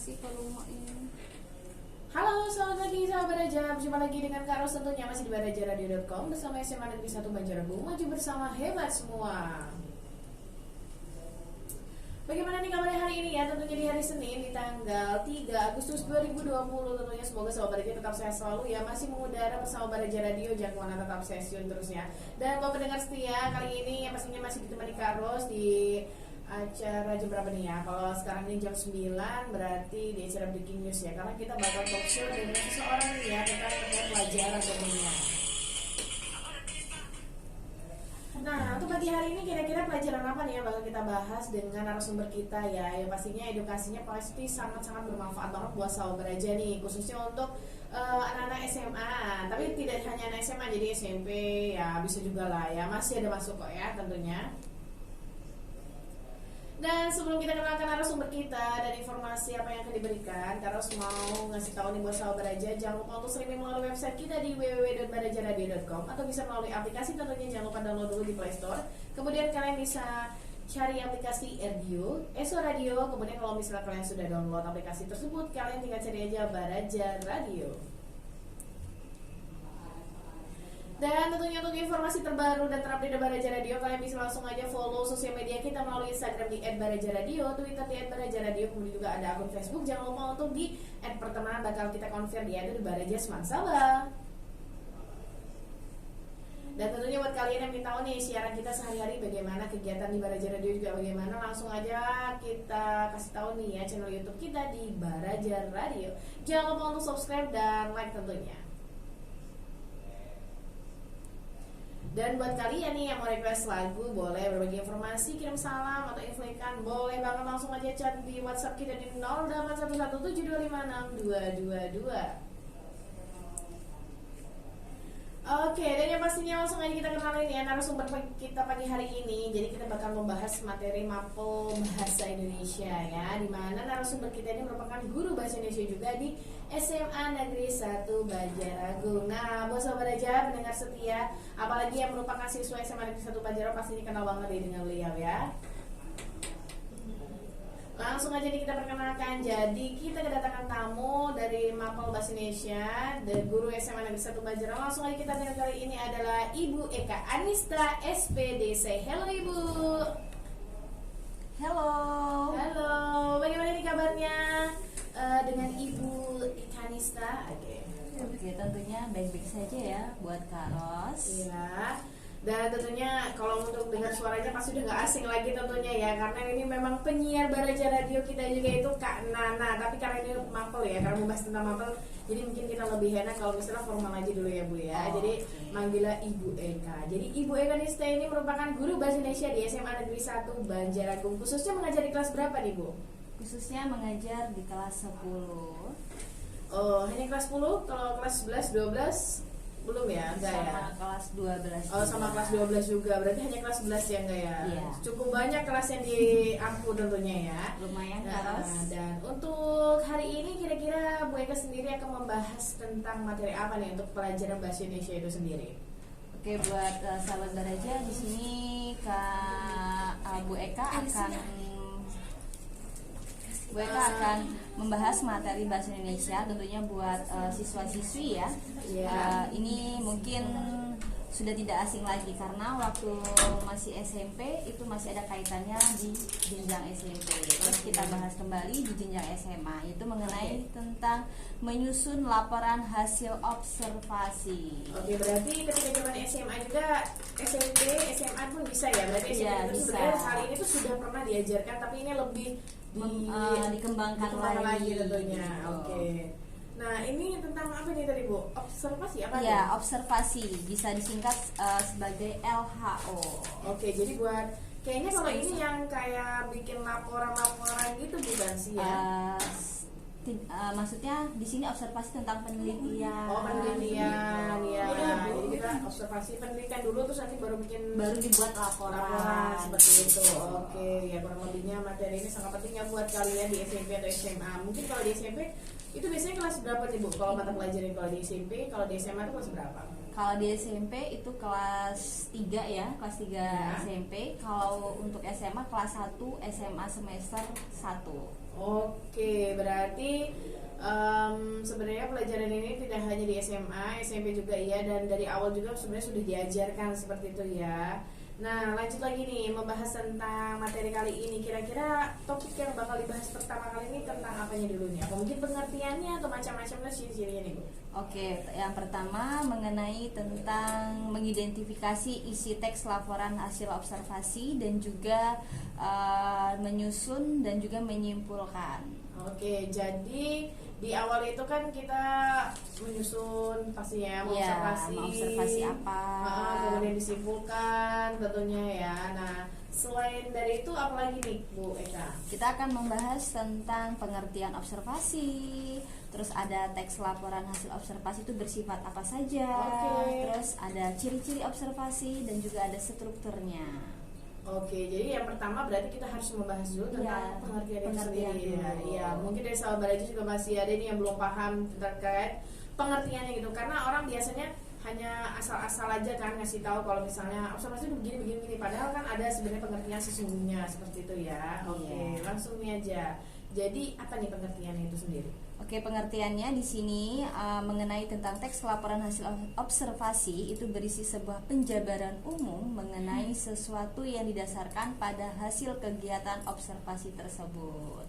kasih volume ini. Halo, selamat pagi sahabat Baraja. Berjumpa lagi dengan Kak Ros tentunya masih di barajaradio.com bersama SMA Negeri 1 Banjarmasin. Maju bersama hebat semua. Bagaimana nih kabarnya hari ini ya? Tentunya di hari Senin di tanggal 3 Agustus 2020. Tentunya semoga sahabat Baraja tetap sehat selalu ya. Masih mengudara bersama Baraja Radio, jangan kemana, tetap stay tune terus ya. Dan buat pendengar setia, kali ini yang pastinya masih ditemani Kak Ros di acara jam berapa nih ya? Kalau sekarang ini jam 9, berarti di acara Breaking News ya. Karena kita bakal talk show dengan seseorang nih ya tentang pelajaran tentunya. Nah, untuk pagi hari ini kira-kira pelajaran apa nih ya bakal kita bahas dengan narasumber kita ya. Yang pastinya edukasinya pasti sangat-sangat bermanfaat banget buat sahabat Baraja nih, khususnya untuk anak-anak SMA. Tapi tidak hanya anak SMA, jadi SMP ya bisa juga lah ya. Masih ada masuk kok ya tentunya. Dan sebelum kita kenalkan narasumber kita dan informasi apa yang akan diberikan, Karos mau ngasih tahu nih buat sahabat Baraja, jangan lupa untuk streaming melalui website kita di www.barajaradio.com atau bisa melalui aplikasi, tentunya jangan lupa download dulu di Play Store. Kemudian kalian bisa cari aplikasi Radio, ESO Radio. Kemudian kalau misalnya kalian sudah download aplikasi tersebut, kalian tinggal cari aja Baraja Radio. Dan tentunya untuk informasi terbaru dan terupdate Baraja Radio, kalian bisa langsung aja follow sosial media kita melalui Instagram di @barajaradio, Twitter di @barajaradio, kemudian juga ada akun Facebook. Jangan lupa untuk di @pertemanan, bakal kita konfirm di Baraja Semansaba. Dan tentunya buat kalian yang ingin tahu nih siaran kita sehari-hari bagaimana, kegiatan di Baraja Radio juga bagaimana, langsung aja kita kasih tahu nih ya channel YouTube kita di Baraja Radio. Jangan lupa untuk subscribe dan like tentunya. Dan buat kalian nih yang mau request lagu, boleh berbagi informasi, kirim salam atau info ikan, boleh banget langsung aja chat di WhatsApp kita di 081172562222. Oke, dan yang pastinya langsung aja kita kenalin ya narasumber kita pagi hari ini. Jadi kita bakal membahas materi mapel bahasa Indonesia ya, dimana narasumber kita ini merupakan guru bahasa Indonesia juga di SMA Negeri 1 Banjarmasin. Nah, buat sahabat Baraja, pendengar setia, apalagi yang merupakan siswa SMA Negeri 1 Banjarmasin, pasti kenal banget deh dengan beliau ya. Langsung aja nih kita perkenalkan. Jadi kita kedatangan tamu dari Mapel Bahasa Indonesia, dari guru SMA Negeri 1 Banjarmasin. Langsung aja kita dengar, kali ini adalah Ibu Eka Anista SPD. Say hello Ibu. Halo. Halo, bagaimana nih kabarnya dengan Ibu Eka Anista? Oke, tentunya baik-baik saja ya buat Kak Ros. Iya. Dan tentunya kalau untuk dengar suaranya pasti udah gak asing lagi tentunya ya, karena ini memang penyiar Baraja Radio kita juga itu Kak Nana. Tapi karena ini mapel ya, karena membahas tentang mapel, jadi mungkin kita lebih enak kalau misalnya formal aja dulu ya Bu ya. Jadi manggilnya Ibu Eka. Jadi Ibu Eka Nista ini merupakan guru bahasa Indonesia di SMA Negeri 1 Banjarmasin. Khususnya mengajar di kelas berapa nih Bu? Khususnya mengajar di kelas 10. Oh, hanya kelas 10? Kalau kelas 11, 12 belum ya? Enggak ya? Sama kelas 12. Oh, sama kelas 12 juga. Berarti hanya kelas 11 ya enggak ya? Iya. Cukup banyak kelas yang diampu tentunya ya. Lumayan Kak Nah, Ros. dan untuk hari ini kira-kira Bu Eka sendiri akan membahas tentang materi apa nih untuk pelajaran bahasa Indonesia itu sendiri? Oke, buat sahabat Baraja, di sini Kak Bu Eka akan membahas materi bahasa Indonesia tentunya buat siswa-siswi ya. Iya. Ini mungkin sudah tidak asing lagi karena waktu masih SMP itu masih ada kaitannya di jenjang SMP. Terus kita bahas kembali di jenjang SMA, itu mengenai tentang menyusun laporan hasil observasi. Oke, berarti ketika zaman SMA juga SMP, SMA pun bisa ya? Berarti SMP Iya, itu bisa. sebenarnya hal ini tuh sudah pernah diajarkan, tapi ini lebih dikembangkan lagi lagi tentunya. gitu. Oke. Nah, ini tentang apa nih tadi Bu? Observasi apa? Ya, observasi bisa disingkat sebagai LHO. Oke, jadi buat kayaknya kalau ini yang kayak bikin laporan-laporan gitu bukan sih ya? Maksudnya di sini observasi tentang penelitian. Oh, penelitian ya. Iya, Jadi kita observasi penelitian dulu terus nanti baru dibuat laporan seperti itu. Oke, ya kurang lebihnya materi ini sangat penting ya buat kalian di SMP atau SMA. Mungkin kalau di SMP itu biasanya kelas berapa nih Bu? Kalau mata pelajaran kalau di SMP, kalau di SMA itu kelas berapa? Kalau di SMP itu kelas 3 ya, kelas 3 Ya. SMP. Kalau untuk SMA kelas 1 SMA semester 1. Oke, berarti sebenarnya pelajaran ini tidak hanya di SMA, SMP juga iya, dan dari awal juga sebenarnya sudah diajarkan seperti itu ya. Nah, lanjut lagi nih membahas tentang materi kali ini. Kira-kira topik yang bakal dibahas pertama kali ini tentang apanya dulu nih? Apa mungkin pengertiannya atau macam-macamnya ciri-cirinya nih, Bu? Oke, yang pertama mengenai tentang mengidentifikasi isi teks laporan hasil observasi dan juga menyusun dan juga menyimpulkan. Oke, jadi di awal itu kan kita menyusun pastinya Iya, mengobservasi, mengobservasi apa. kemudian disimpulkan tentunya ya. Nah, selain dari itu apa lagi nih Bu Eka? Kita akan membahas tentang pengertian observasi. Terus ada teks laporan hasil observasi itu bersifat apa saja. Oke. Terus ada ciri-ciri observasi dan juga ada strukturnya. Oke, jadi yang pertama berarti kita harus membahas dulu tentang Iya, pengertian itu pengertian sendiri ya. dulu. Iya, mungkin dari sahabat Baraja juga masih ada nih yang belum paham terkait pengertiannya gitu. Karena orang biasanya hanya asal-asal aja kan ngasih tahu kalau misalnya observasi itu begini. Padahal kan ada sebenarnya pengertian sesungguhnya seperti itu ya. Oke, Iya. langsung nih aja. Jadi apa nih pengertiannya itu sendiri? Oke, pengertiannya di sini mengenai tentang teks laporan hasil observasi itu berisi sebuah penjabaran umum mengenai sesuatu yang didasarkan pada hasil kegiatan observasi tersebut.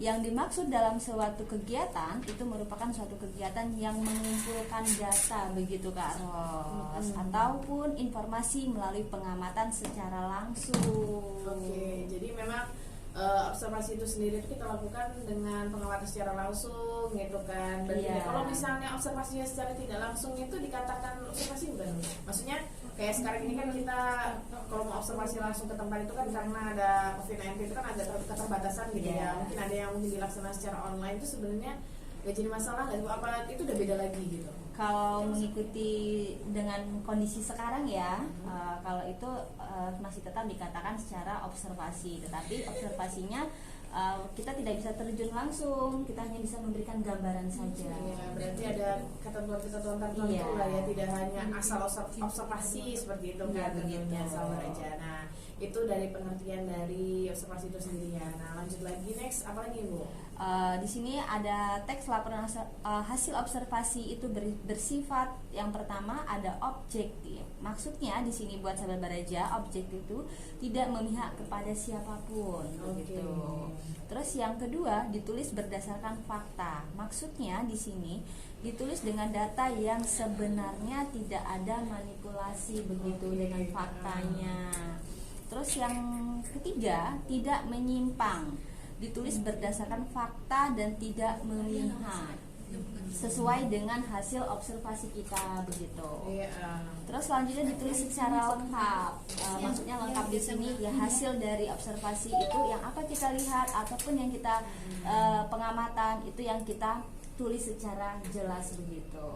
Yang dimaksud dalam suatu kegiatan itu merupakan suatu kegiatan yang mengumpulkan data begitu Kak Ros, ataupun informasi melalui pengamatan secara langsung. Oke, jadi memang observasi itu sendiri itu kita lakukan dengan pengamatan secara langsung gitu kan. Berarti Iya. kalau misalnya observasinya secara tidak langsung itu dikatakan observasi bukan? Maksudnya kayak sekarang ini kan kita kalau mau observasi langsung ke tempat itu kan karena ada COVID-19 itu kan ada keterbatasan gitu Iya. ya. Mungkin ada yang mungkin dilaksanakan secara online itu sebenarnya gak jadi masalah nggak? Apa itu udah beda lagi gitu? Kalau mengikuti dengan kondisi sekarang ya, kalau itu masih tetap dikatakan secara observasi, tetapi observasinya kita tidak bisa terjun langsung, kita hanya bisa memberikan gambaran saja. Iya, berarti ada ketentuan-ketentuan tertentu Iya. lah ya, tidak hanya asal observasi seperti itu Iya, kan tentunya begitu. sahabat aja. Nah, itu dari pengertian dari observasi itu sendiri ya. Nah, lanjut lagi next apa lagi Bu? Di sini ada teks laporan hasil observasi itu bersifat yang pertama ada objektif. Maksudnya di sini buat sahabat Baraja, objektif itu tidak memihak kepada siapapun, begitu. Terus yang kedua ditulis berdasarkan fakta. Maksudnya di sini ditulis dengan data yang sebenarnya tidak ada manipulasi begitu dengan faktanya. Terus yang ketiga tidak menyimpang. Ditulis berdasarkan fakta dan tidak memihak, sesuai dengan hasil observasi kita begitu. Iya. Terus selanjutnya ditulis secara lengkap. Maksudnya lengkap di sini ya hasil dari observasi itu yang apa kita lihat ataupun yang kita pengamatan itu yang kita tulis secara jelas begitu.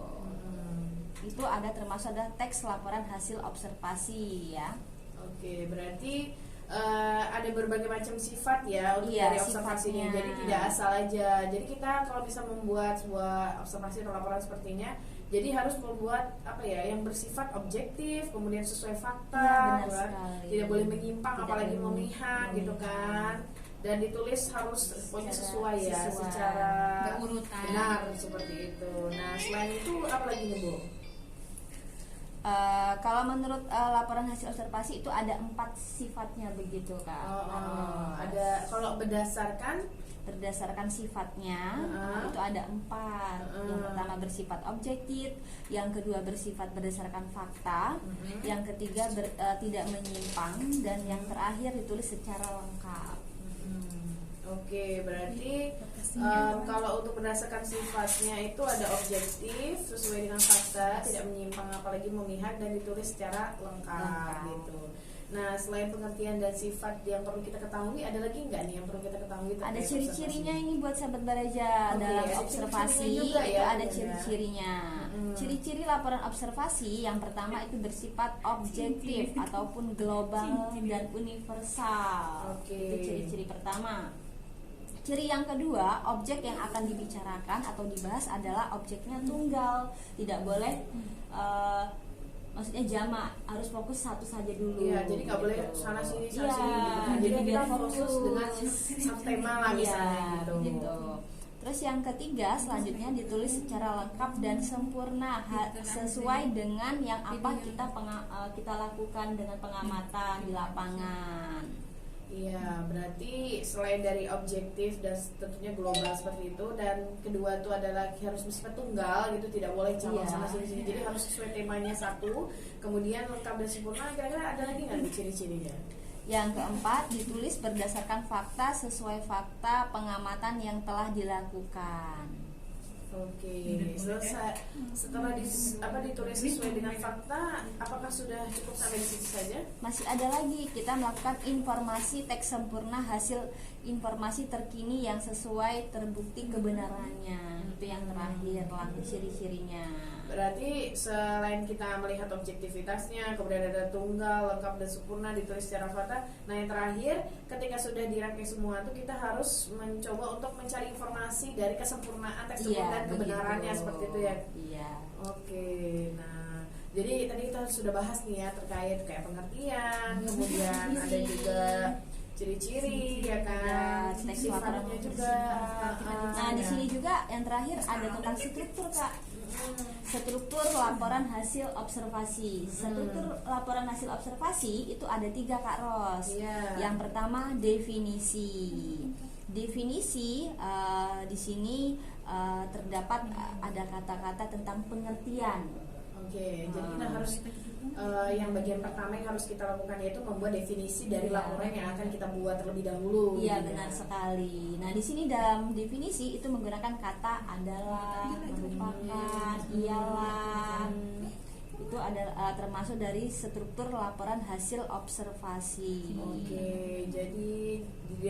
Itu ada termasuk ada teks laporan hasil observasi ya. Oke, berarti ada berbagai macam sifat ya untuk Iya, dari observasinya. sifatnya. Jadi tidak asal aja. Jadi kita kalau bisa membuat sebuah observasi atau laporan sepertinya, jadi harus membuat apa ya yang bersifat objektif, kemudian sesuai fakta, Ya, benar kan? sekali. Tidak boleh menyimpang, Tidak apalagi boleh memihak gitu kan. Dan ditulis harus pokoknya sesuai ya, sesuai. secara Berurutan. benar seperti itu. Nah, selain itu apa lagi nih Bu? Kalau menurut laporan hasil observasi itu ada 4 sifatnya begitu Kak. Ada kalau berdasarkan Berdasarkan sifatnya itu ada 4. Yang pertama bersifat objektif, yang kedua bersifat berdasarkan fakta, yang ketiga tidak menyimpang, dan yang terakhir ditulis secara lengkap. Oke, berarti kalau untuk berdasarkan sifatnya itu ada objektif sesuai dengan fakta, tidak menyimpang apalagi memihak dan ditulis secara lengkap gitu. Nah, selain pengertian dan sifat yang perlu kita ketahui, ada lagi nggak nih yang perlu kita ketahui? Ada terkait ciri-cirinya observasi? ini buat sahabat Baraja Oke, dalam ada observasi ciri-cirinya juga itu ya, ada Bunda. ciri-cirinya. Ciri-ciri laporan observasi yang pertama itu bersifat objektif ataupun global dan universal. Oke. Itu ciri-ciri pertama. Ciri yang kedua, objek yang akan dibicarakan atau dibahas adalah objeknya tunggal, tidak boleh maksudnya jamak, harus fokus satu saja dulu. Iya, jadi nggak boleh gitu. sana sini Iya, gitu. Jadi kita fokus dengan satu tema lah misalnya Iya, gitu. Terus yang ketiga, selanjutnya ditulis secara lengkap dan sempurna sesuai dengan yang apa kita lakukan dengan pengamatan di lapangan. Iya, berarti selain dari objektif dan tentunya global seperti itu, dan kedua itu adalah harus bersifat tunggal gitu, tidak boleh cabang Iya. sana sini. Jadi harus sesuai temanya satu, kemudian lengkap dan sempurna. Kira-kira ada lagi nggak nih ciri-cirinya? Yang keempat, ditulis berdasarkan fakta sesuai fakta pengamatan yang telah dilakukan. Oke, selesai. Setelah ditulis sesuai dengan fakta, apakah sudah cukup sampai di situ saja? Masih ada lagi, kita melakukan informasi teks sempurna hasil informasi terkini yang sesuai terbukti kebenarannya. Itu yang terakhir, ciri-cirinya. Berarti selain kita melihat objektivitasnya, kemudian ada tunggal, lengkap dan sempurna, ditulis secara fakta. Nah yang terakhir, ketika sudah dirangkai semua itu kita harus mencoba untuk mencari informasi dari kesempurnaan teks tersebut dan kebenarannya begitu. seperti itu ya. Iya. Oke, nah jadi tadi kita sudah bahas nih ya terkait kayak pengertian, kemudian ada juga ciri-ciri ya kan, teks sifatnya laporan juga. Nah, di sini juga yang terakhir ada tentang struktur, Kak. Struktur laporan hasil observasi. Struktur laporan hasil observasi itu ada 3, Kak Ros. Iya. Yang pertama definisi. Definisi di sini terdapat ada kata-kata tentang pengertian. Oke, jadi kita harus yang bagian pertama yang harus kita lakukan yaitu membuat definisi dari Iya. laporan yang akan kita buat terlebih dahulu. Iya, gitu benar ya. sekali. Nah, di sini dalam definisi itu menggunakan kata adalah, merupakan, ialah. Itu ada termasuk dari struktur laporan hasil observasi. Oke, jadi di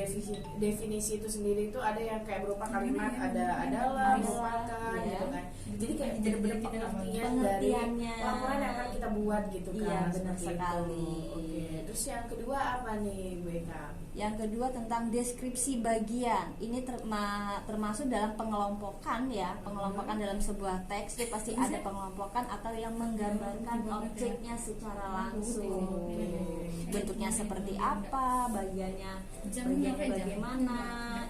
definisi itu sendiri itu ada yang kayak berupa kalimat adalah, merupakan Iya. gitu kan. Jadi kayak benar-benar pengertian dari Pengertiannya. laporan yang akan kita buat gitu kan. Iya, benar seperti sekali. itu. Oke, terus yang kedua apa nih Bu Eka? Yang kedua tentang deskripsi bagian. Ini termasuk dalam pengelompokan ya. Pengelompokan dalam sebuah teks itu pasti ada pengelompokan atau yang menggambarkan objeknya secara langsung. Bentuknya seperti apa, bagiannya bagaimana.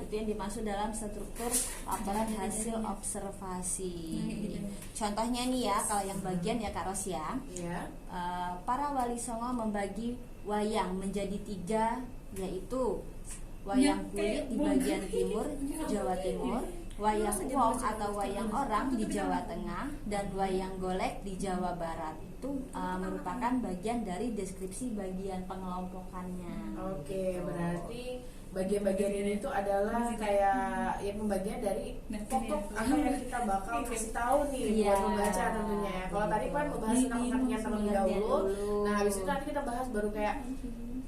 Itu yang dimaksud dalam struktur laporan hasil observasi. Contohnya nih ya, kalau yang bagian ya Kak Ros ya. Iya. Para wali songo membagi wayang menjadi 3, yaitu wayang kulit di bagian timur Jawa Timur, wayang wong atau wayang orang di Jawa Tengah, dan wayang golek di Jawa Barat. Itu merupakan bagian dari deskripsi bagian pengelompokannya. Oke, berarti bagian-bagian ini itu adalah kayak ya pembagian dari pokok apa yang kita bakal kasih tahu nih Iya. buat membaca tentunya ya. Kalau tadi kan membahas tentang pengertian terlebih dahulu. Nah, habis itu nanti kita bahas baru kayak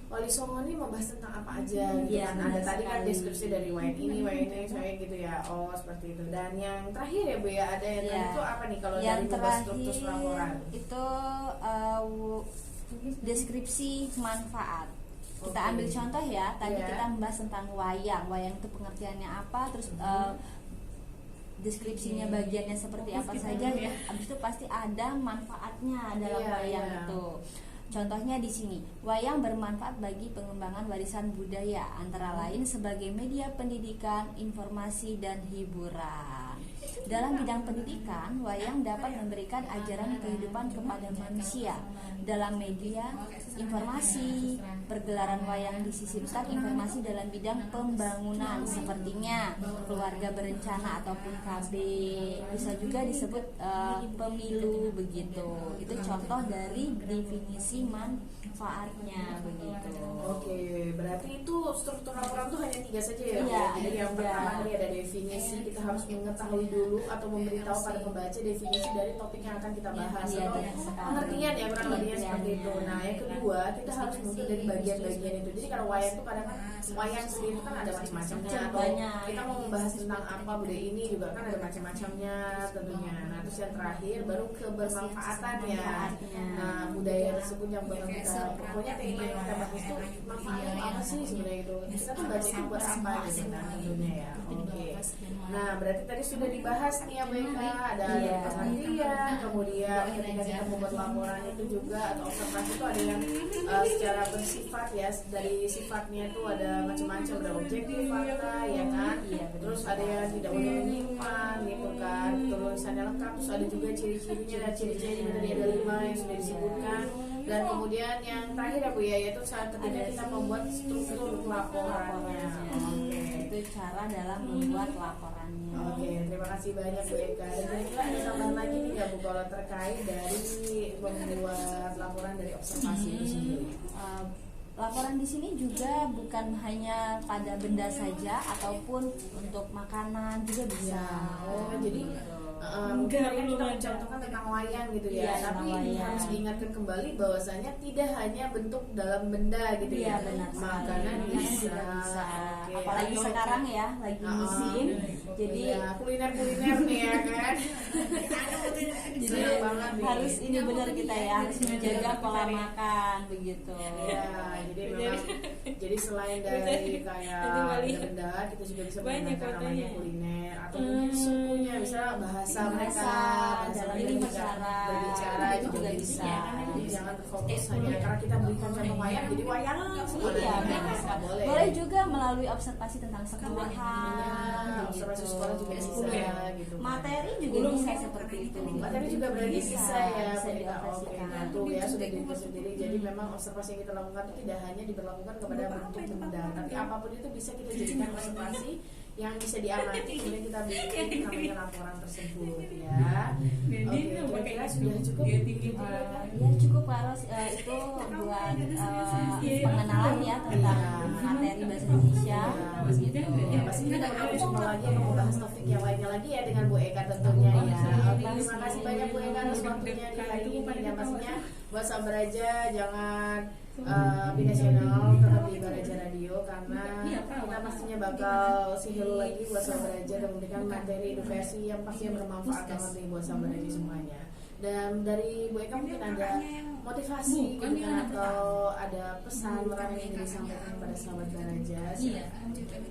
Wali Songo ini membahas tentang apa aja gitu Iya, kan. Ada benar tadi kan sekali. deskripsi dari wayang ini, kayak gitu ya. Oh, seperti itu. Dan yang terakhir ya Bu ya, ada yang tadi Iya. itu apa nih kalau Yang dari membahas struktur terakhir laporan? itu deskripsi manfaat. Kita Oke. ambil contoh ya. Tadi Iya. kita membahas tentang wayang. Wayang itu pengertiannya apa, terus deskripsinya bagiannya seperti apa saja. Habis itu pasti ada manfaatnya dalam Iya, wayang iya. itu. Contohnya di sini, wayang bermanfaat bagi pengembangan warisan budaya, antara lain sebagai media pendidikan, informasi, dan hiburan. Dalam bidang pendidikan, wayang dapat memberikan ajaran kehidupan kepada manusia. Dalam media informasi, pergelaran wayang disisipkan informasi dalam bidang pembangunan, sepertinya keluarga berencana ataupun KB. Bisa juga disebut pemilu begitu. Itu contoh dari definisi manfaatnya begitu. Oke, berarti itu struktur laporan tuh hanya 3 saja ya? Iya, Jadi yang iya. pertama tadi ada definisi, kita harus mengetahui dulu atau memberitahu pada pembaca definisi dari topik yang akan kita bahas. Iya, Atau benar sekali. pengertian ya kurang lebihnya Pengertiannya. seperti itu. Nah, yang kedua kita harus muncul dari bagian-bagian itu. Jadi kalau wayang itu kadang kan wayang sendiri kan ada macam-macamnya, atau Banyak. kita mau membahas tentang apa budaya ini juga kan ada macam-macamnya tentunya. Nah terus yang terakhir baru kebermanfaatannya. Nah budaya tersebut yang bakal kita, pokoknya tema yang kita bahas itu manfaatnya apa sih sebenarnya itu, kita tuh baca itu buat apa gitu kan tentunya ya. Oke. Nah berarti tadi sudah dibahas nih ya Bu Eka, ada pengertian, kemudian ketika kita membuat laporan itu juga atau observasi itu ada yang secara bersifat ya, dari sifatnya itu ada macam-macam, ada objektif, fakta ya kan, terus ada yang tidak boleh menyimpan gitu kan, tulisannya lengkap, terus ada juga ciri-cirinya, dan ciri-cirinya tadi ada 5 yang sudah disebutkan. Dan kemudian yang terakhir ya Bu ya, yaitu saat ketika kita membuat struktur laporannya. Oke. Itu cara dalam membuat laporannya. Oke, terima kasih banyak Bu Eka. Dan kira-kira ada tambahan lagi nih nggak Bu kalau terkait dari membuat laporan dari observasi itu sendiri? Laporan di sini juga bukan hanya pada benda saja, ataupun untuk makanan juga bisa. Oh, jadi mungkin kan kita mencontohkan tentang wayang gitu ya, Iya, tapi tentang wayang. harus diingatkan kembali bahwasanya tidak hanya bentuk dalam benda gitu Iya, ya, benar sekali. makanan bisa. Juga bisa. Oke, Apalagi atau- sekarang ya, lagi musim. Jadi Iya, kuliner-kuliner nih ya kan. jadi Senang banget nih. harus ini benar kita ya, harus menjaga pola makan begitu. Ya, jadi memang jadi selain dari kayak benda, kita juga bisa menggunakan namanya kuliner atau mungkin sukunya, bisa bahasa mereka, dalam mereka berbicara juga bisa. Jadi jangan terfokus hanya karena kita berikan contoh wayang, jadi wayang semua. Iya, Nggak boleh. boleh juga melalui observasi tentang Iya, sekolahan, observasi gitu. sekolah juga bisa gitu. Materi juga bisa seperti itu. Materi juga berarti bisa ya, bisa Oke, dioperasikan. nah tuh ya sudah dirilis sendiri. Jadi memang observasi yang kita lakukan itu tidak hanya diberlakukan kepada bentuk benda, tapi apapun itu bisa kita jadikan observasi yang bisa diamati, kemudian kita bikin namanya laporan tersebut ya. Oke, kira-kira sudah cukup. Ya cukup harus itu buat pengenalan ya tentang materi bahasa Indonesia gitu. Ya, pasti kita akan bersama lagi akan membahas topik yang lainnya lagi ya dengan Bu Eka tentunya ya. Oke, terima kasih banyak Bu Eka atas waktunya di hari ini, dan pastinya buat sahabat Raja jangan pindah channel, tetap di Baraja Radio karena kita pastinya bakal sihil lagi buat sahabat Raja dan memberikan materi edukasi yang pastinya bermanfaat banget nih buat sahabat Raja semuanya. Dan dari Bu Eka mungkin ada motivasi gitu kan, atau ada pesan moral yang ingin disampaikan kepada sahabat Baraja.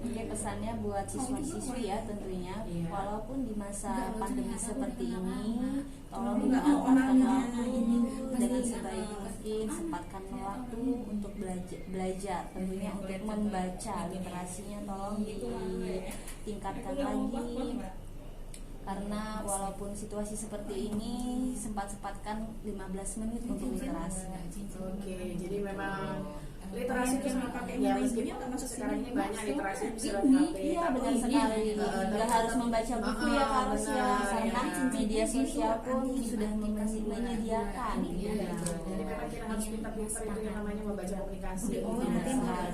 Oke, pesannya buat siswa-siswi ya tentunya, walaupun di masa pandemi seperti ini, tolong dimanfaatkan waktu dengan sebaik mungkin, sempatkan waktu untuk belajar, tentunya untuk membaca, literasinya tolong ditingkatkan lagi. Karena walaupun situasi seperti ini, sempat-sempatkan 15 menit untuk literasi. Oke, jadi memang literasi itu ya meskipun sekarang ini banyak literasi bisa lewat HP, Iya benar sekali. Nggak harus membaca buku ya harus ya, karena media sosial pun sudah menyediakan. Iya, jadi memang kita harus pintar-pintar itu yang namanya membaca komunikasi.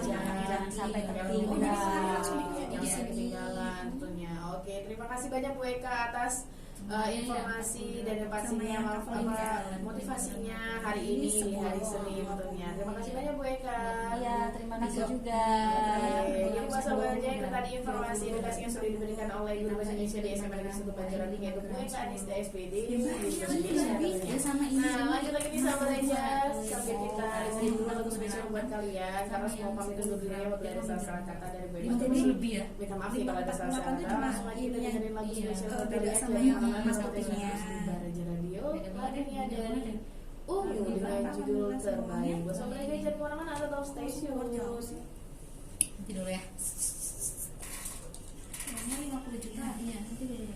Jangan sampai tertinggal. Jangan ketinggalan tentunya. Oke, terima kasih banyak Bu Eka atas informasi dan pastinya motivasinya hari ini di hari Senin tentunya. Terima kasih banyak Bu Eka. Iya, terima kasih juga. Jadi buat sahabat aja itu tadi informasi edukasi yang sudah diberikan oleh Guru Bahasa Indonesia di SMA Negeri 1 Banjarmasin yaitu Bu Eka Anisda SPD di Indonesia tentunya. Nah lanjut lagi nih sahabat aja, sampai kita di dulu lagu spesial buat kalian karena semua pamit undur diri apabila ada salah-salah kata dari Bu Eka. Minta maaf ya kalau ada salah-salah kata. Langsung aja kita dengerin lagu spesial buat kalian dari Mas topiknya Baraja Radio. Lagunya dari Unyu dengan judul Terbaik. Buat sahabat aja jangan kemana-mana, atau top stay tune. Nanti dulu ya. 50 juta, iya nanti dulu.